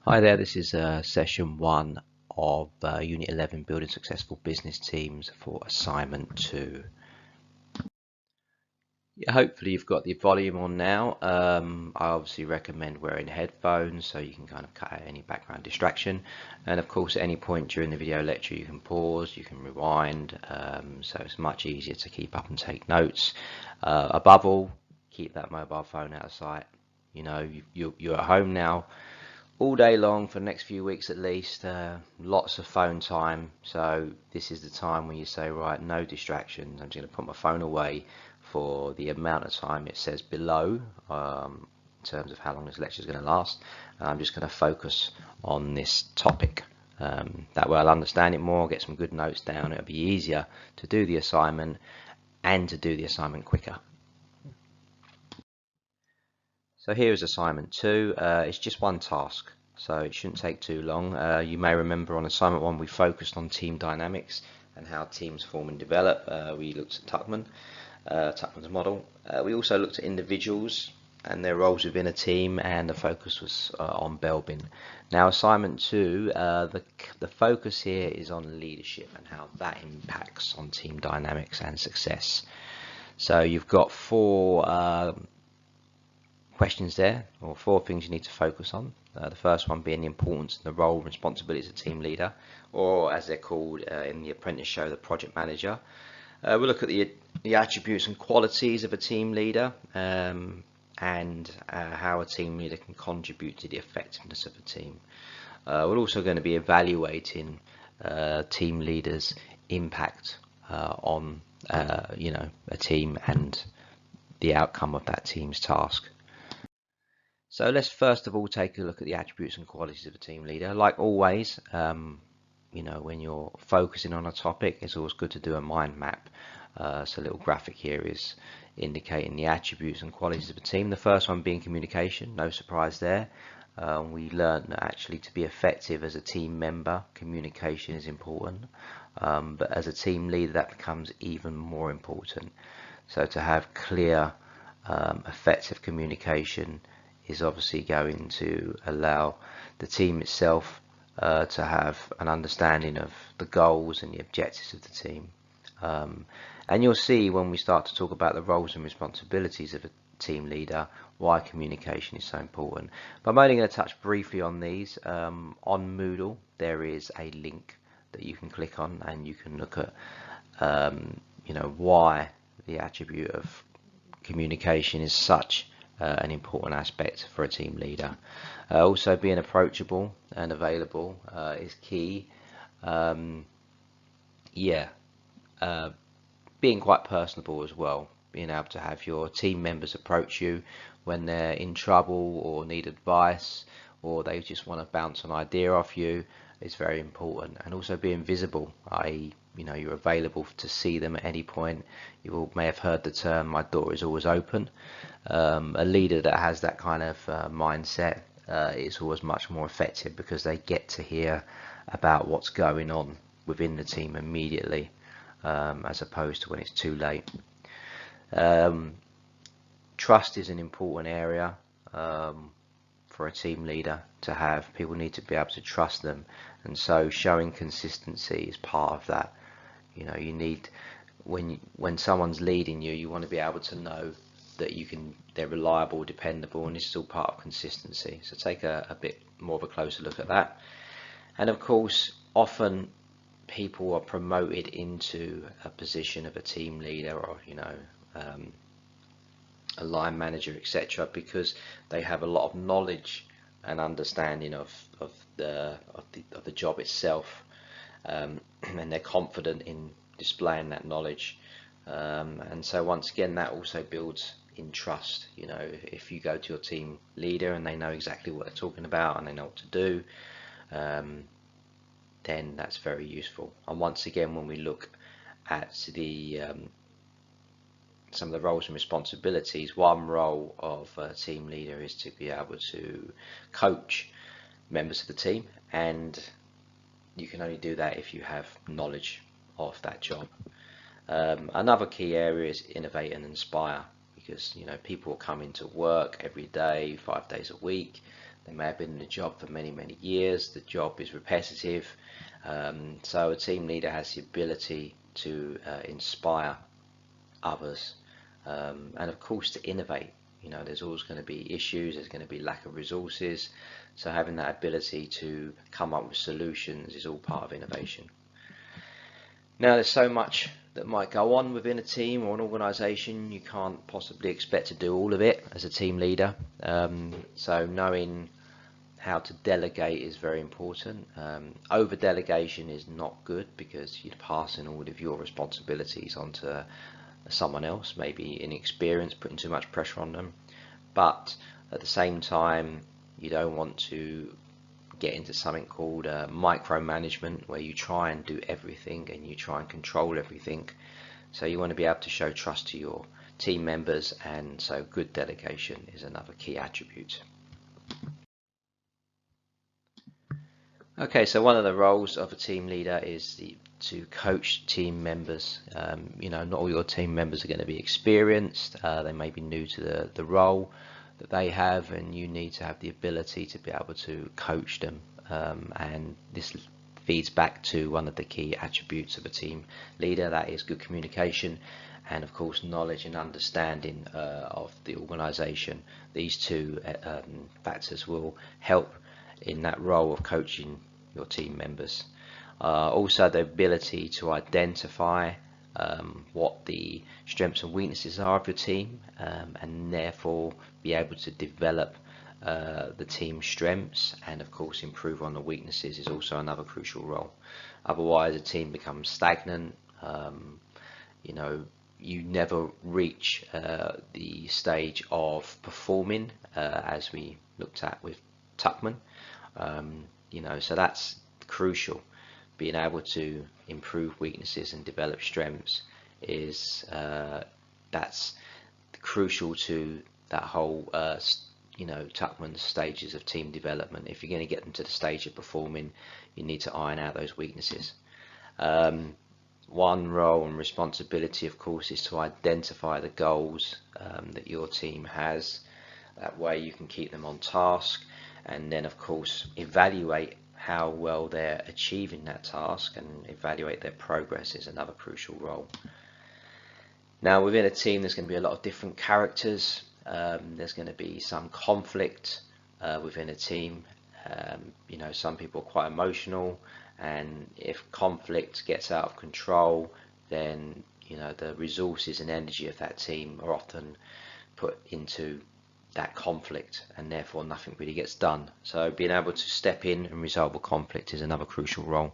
Hi there, this is session 1 of Unit 11, Building Successful Business Teams for Assignment 2. Yeah, hopefully you've got the volume on now. I obviously recommend wearing headphones so you can kind of cut out any background distraction. And of course, at any point during the video lecture, you can pause, you can rewind, so it's much easier to keep up and take notes. Above all, keep that mobile phone out of sight. You know, you're at home now all day long for the next few weeks at least, lots of phone time. So this is the time when you say, right, no distractions. I'm just going to put my phone away for the amount of time it says below, in terms of how long this lecture is going to last. And I'm just going to focus on this topic. That way I'll understand it more, get some good notes down. It'll be easier to do the assignment and to do the assignment quicker. So here is assignment 2. It's just one task, so it shouldn't take too long. You may remember on assignment 1 we focused on team dynamics and how teams form and develop. We looked at Tuckman's model. We also looked at individuals and their roles within a team, and the focus was on Belbin. Now assignment 2, the focus here is on leadership and how that impacts on team dynamics and success. So you've got 4 questions there, or 4 things you need to focus on. The first one being the importance and the role and responsibilities of team leader, or as they're called in the apprentice show, the project manager. We'll look at the attributes and qualities of a team leader, and how a team leader can contribute to the effectiveness of a team. We're also going to be evaluating team leaders' impact on a team and the outcome of that team's task. So let's first of all take a look at the attributes and qualities of a team leader. Like always, when you're focusing on a topic, it's always good to do a mind map. So a little graphic here is indicating the attributes and qualities of a team. The first one being communication, no surprise there. We learned that actually to be effective as a team member, communication is important. But as a team leader, that becomes even more important. So to have clear, effective communication is obviously going to allow the team itself to have an understanding of the goals and the objectives of the team. And you'll see when we start to talk about the roles and responsibilities of a team leader why communication is so important. But I'm only going to touch briefly on these. On Moodle there is a link that you can click on and you can look at why the attribute of communication is such an important aspect for a team leader. Also being approachable and available is key. Being quite personable as well, being able to have your team members approach you when they're in trouble or need advice, or they just want to bounce an idea off you, is very important. And also being visible, i.e. you're available to see them at any point. You all may have heard the term, my door is always open. A leader that has that kind of mindset is always much more effective because they get to hear about what's going on within the team immediately, as opposed to when it's too late. Trust is an important area for a team leader to have. People need to be able to trust them, and so showing consistency is part of that. You need, when someone's leading you, you want to be able to know that they're reliable, dependable, and this is all part of consistency. So take a bit more of a closer look at that. And of course, often people are promoted into a position of a team leader or a line manager, etc., because they have a lot of knowledge and understanding of the job itself, and they're confident in displaying that knowledge. And so once again, that also builds in trust. If you go to your team leader and they know exactly what they're talking about and they know what to do, then that's very useful. And once again, when we look at the some of the roles and responsibilities, one role of a team leader is to be able to coach members of the team, and you can only do that if you have knowledge of that job. Another key area is innovate and inspire, because people come into work every day, 5 days a week. They may have been in the job for many, many years. The job is repetitive. So a team leader has the ability to inspire others, and of course to innovate. There's always going to be issues, there's going to be lack of resources, so having that ability to come up with solutions is all part of innovation. Now, there's so much that might go on within a team or an organization, you can't possibly expect to do all of it as a team leader. So knowing how to delegate is very important. Over delegation is not good, because you're passing all of your responsibilities onto someone else, maybe inexperienced, putting too much pressure on them. But at the same time, you don't want to get into something called micromanagement, where you try and do everything and you try and control everything. So you want to be able to show trust to your team members, and so good delegation is another key attribute. Okay, so one of the roles of a team leader is to coach team members. Not all your team members are going to be experienced. They may be new to the role that they have, and you need to have the ability to be able to coach them. And this feeds back to one of the key attributes of a team leader, that is good communication, and of course knowledge and understanding of the organization. These two factors will help in that role of coaching your team members. Also, the ability to identify what the strengths and weaknesses are of your team, and therefore be able to develop the team's strengths, and of course improve on the weaknesses is also another crucial role. Otherwise, a team becomes stagnant. You never reach the stage of performing, as we looked at with Tuckman. So that's crucial. Being able to improve weaknesses and develop strengths is that's crucial to that whole Tuckman's stages of team development. If you're going to get them to the stage of performing, you need to iron out those weaknesses. One role and responsibility, of course, is to identify the goals that your team has. That way you can keep them on task, and then of course evaluate how well they're achieving that task, and evaluate their progress is another crucial role. Now, within a team there's going to be a lot of different characters. There's going to be some conflict within a team. Some people are quite emotional, and if conflict gets out of control, then the resources and energy of that team are often put into that conflict, and therefore nothing really gets done. So being able to step in and resolve a conflict is another crucial role.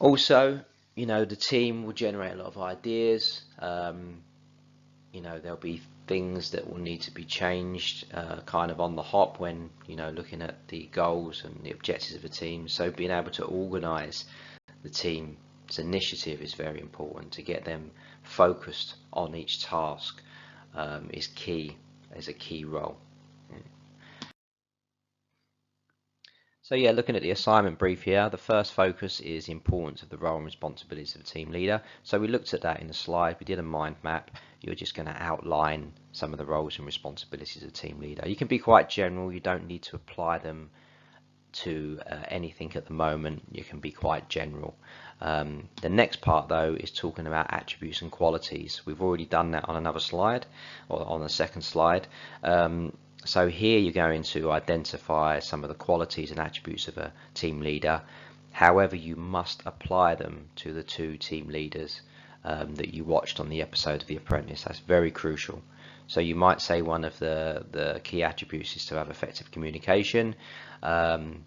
Also, the team will generate a lot of ideas. There'll be things that will need to be changed kind of on the hop when looking at the goals and the objectives of the team. So being able to organize the team's initiative is very important. To get them focused on each task is a key role. So yeah, looking at the assignment brief here, the first focus is the importance of the role and responsibilities of a team leader. So we looked at that in the slide. We did a mind map. You're just going to outline some of the roles and responsibilities of a team leader. You can be quite general. You don't need to apply them to anything at the moment. You can be quite general. The next part though is talking about attributes and qualities. We've already done that on another slide, or on the second slide. So here you're going to identify some of the qualities and attributes of a team leader. However, you must apply them to the two team leaders that you watched on the episode of The Apprentice. That's very crucial. So you might say one of the key attributes is to have effective communication, and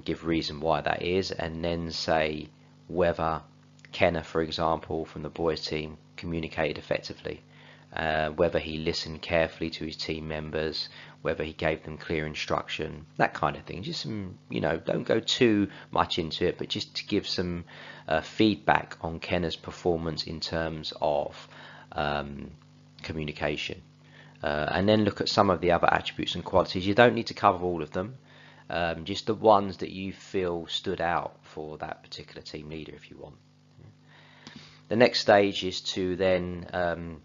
give reason why that is, and then say whether Kenna, for example, from the boys team, communicated effectively. Whether he listened carefully to his team members, whether he gave them clear instruction, that kind of thing. Just some, don't go too much into it, but just to give some feedback on Kenna's performance in terms of communication. And then look at some of the other attributes and qualities. You don't need to cover all of them, just the ones that you feel stood out for that particular team leader if you want. The next stage is to then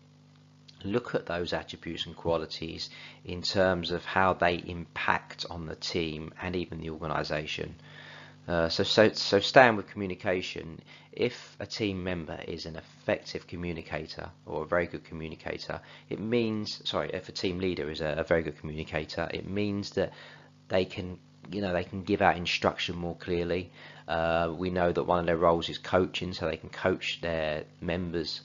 look at those attributes and qualities in terms of how they impact on the team and even the organization. So staying with communication, if a team member is an effective communicator or a very good communicator, it means, sorry, if a team leader is a very good communicator, it means that they can, they can give out instruction more clearly. We know that one of their roles is coaching, so they can coach their members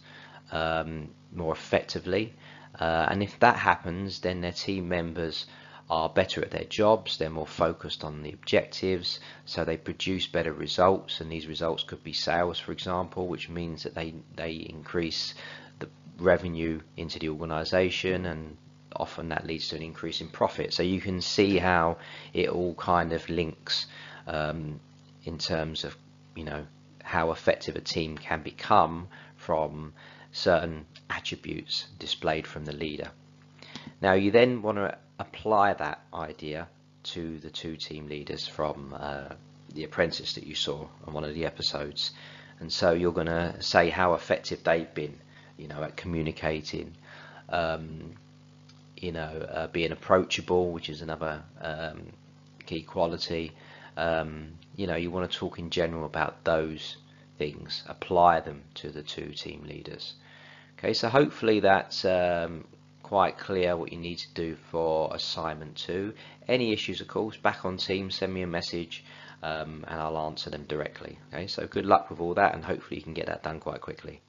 more effectively. And if that happens, then their team members are better at their jobs, they're more focused on the objectives, so they produce better results, and these results could be sales, for example, which means that they increase the revenue into the organization, and often that leads to an increase in profit. So you can see how it all kind of links in terms of how effective a team can become from certain attributes displayed from the leader. Now you then want to apply that idea to the two team leaders from The Apprentice that you saw on one of the episodes, and so you're going to say how effective they've been, at communicating, being approachable, which is another key quality. You want to talk in general about those things, apply them to the two team leaders. Okay, so hopefully that's quite clear what you need to do for assignment 2. Any issues, of course, back on Teams, send me a message and I'll answer them directly. Okay, so good luck with all that, and hopefully you can get that done quite quickly.